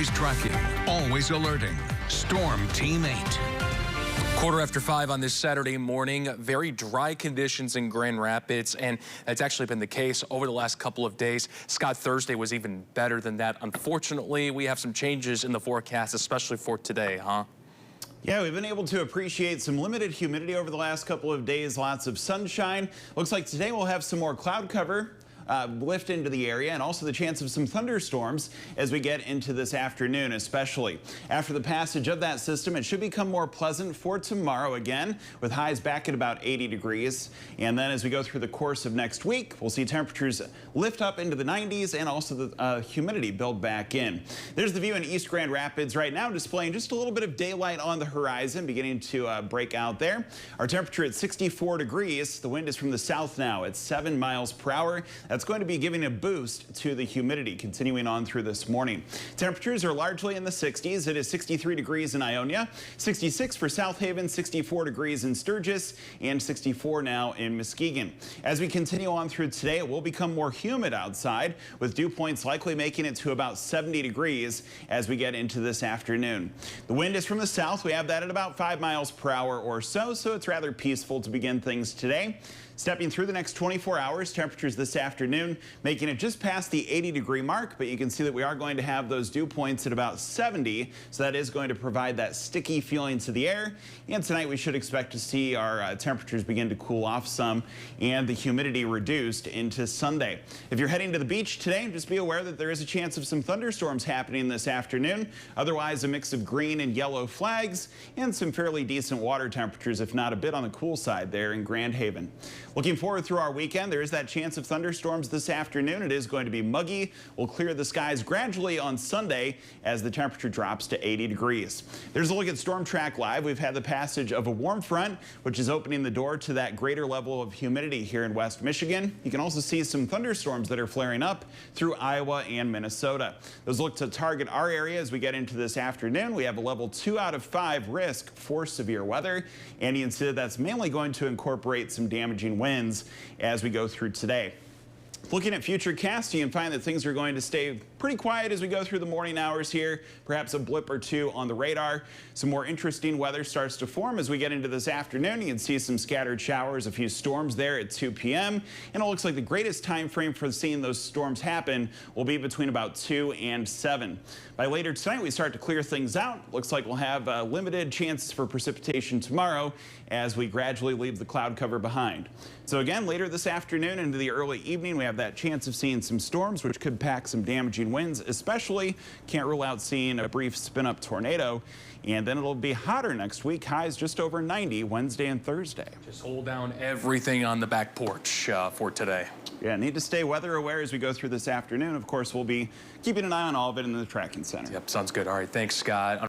Always tracking, always alerting. Storm Team 8. 5:15 on this Saturday morning. Very dry conditions in Grand Rapids, and it's actually been the case over the last couple of days. Scott, Thursday was even better than that. Unfortunately, we have some changes in the forecast, especially for today, huh? Yeah, we've been able to appreciate some limited humidity over the last couple of days. Lots of sunshine. Looks like today we'll have some more cloud cover. Lift into the area, and also the chance of some thunderstorms as we get into this afternoon, especially. After the passage of that system, it should become more pleasant for tomorrow again, with highs back at about 80 degrees. And then as we go through the course of next week, we'll see temperatures lift up into the 90s and also the humidity build back in. There's the view in East Grand Rapids right now, displaying just a little bit of daylight on the horizon, beginning to break out there. Our temperature at 64 degrees. The wind is from the south now at 7 miles per hour. That's going to be giving a boost to the humidity continuing on through this morning. Temperatures are largely in the 60s. It is 63 degrees in Ionia, 66 for South Haven, 64 degrees in Sturgis, and 64 now in Muskegon. As we continue on through today, it will become more humid outside, with dew points likely making it to about 70 degrees as we get into this afternoon. The wind is from the south. We have that at about 5 miles per hour or so it's rather peaceful to begin things today. Stepping through the next 24 hours, temperatures this afternoon making it just past the 80-degree mark, but you can see that we are going to have those dew points at about 70, so that is going to provide that sticky feeling to the air. And tonight we should expect to see our temperatures begin to cool off some and the humidity reduced into Sunday. If you're heading to the beach today, just be aware that there is a chance of some thunderstorms happening this afternoon. Otherwise, a mix of green and yellow flags and some fairly decent water temperatures, if not a bit on the cool side there in Grand Haven. Looking forward through our weekend, there is that chance of thunderstorms this afternoon. It is going to be muggy. We'll clear the skies gradually on Sunday as the temperature drops to 80 degrees. There's a look at Storm Track Live. We've had the passage of a warm front, which is opening the door to that greater level of humidity here in West Michigan. You can also see some thunderstorms that are flaring up through Iowa and Minnesota. Those look to target our area as we get into this afternoon. We have a level 2 out of 5 risk for severe weather, and you can see that that's mainly going to incorporate some damaging winds as we go through today. Looking at futurecast, you can find that things are going to stay pretty quiet as we go through the morning hours here. Perhaps a blip or two on the radar. Some more interesting weather starts to form as we get into this afternoon. You can see some scattered showers, a few storms there at 2 p.m. And it looks like the greatest time frame for seeing those storms happen will be between about 2 and 7. By later tonight, we start to clear things out. Looks like we'll have limited chances for precipitation tomorrow as we gradually leave the cloud cover behind. So again, later this afternoon into the early evening, we have that chance of seeing some storms, which could pack some damaging winds, especially can't rule out seeing a brief spin-up tornado. And then it'll be hotter next week. Highs just over 90 Wednesday and Thursday. Just hold down everything on the back porch for today. Yeah, need to stay weather aware as we go through this afternoon. Of course, we'll be keeping an eye on all of it in the tracking center. Yep, sounds good. All right, thanks, Scott.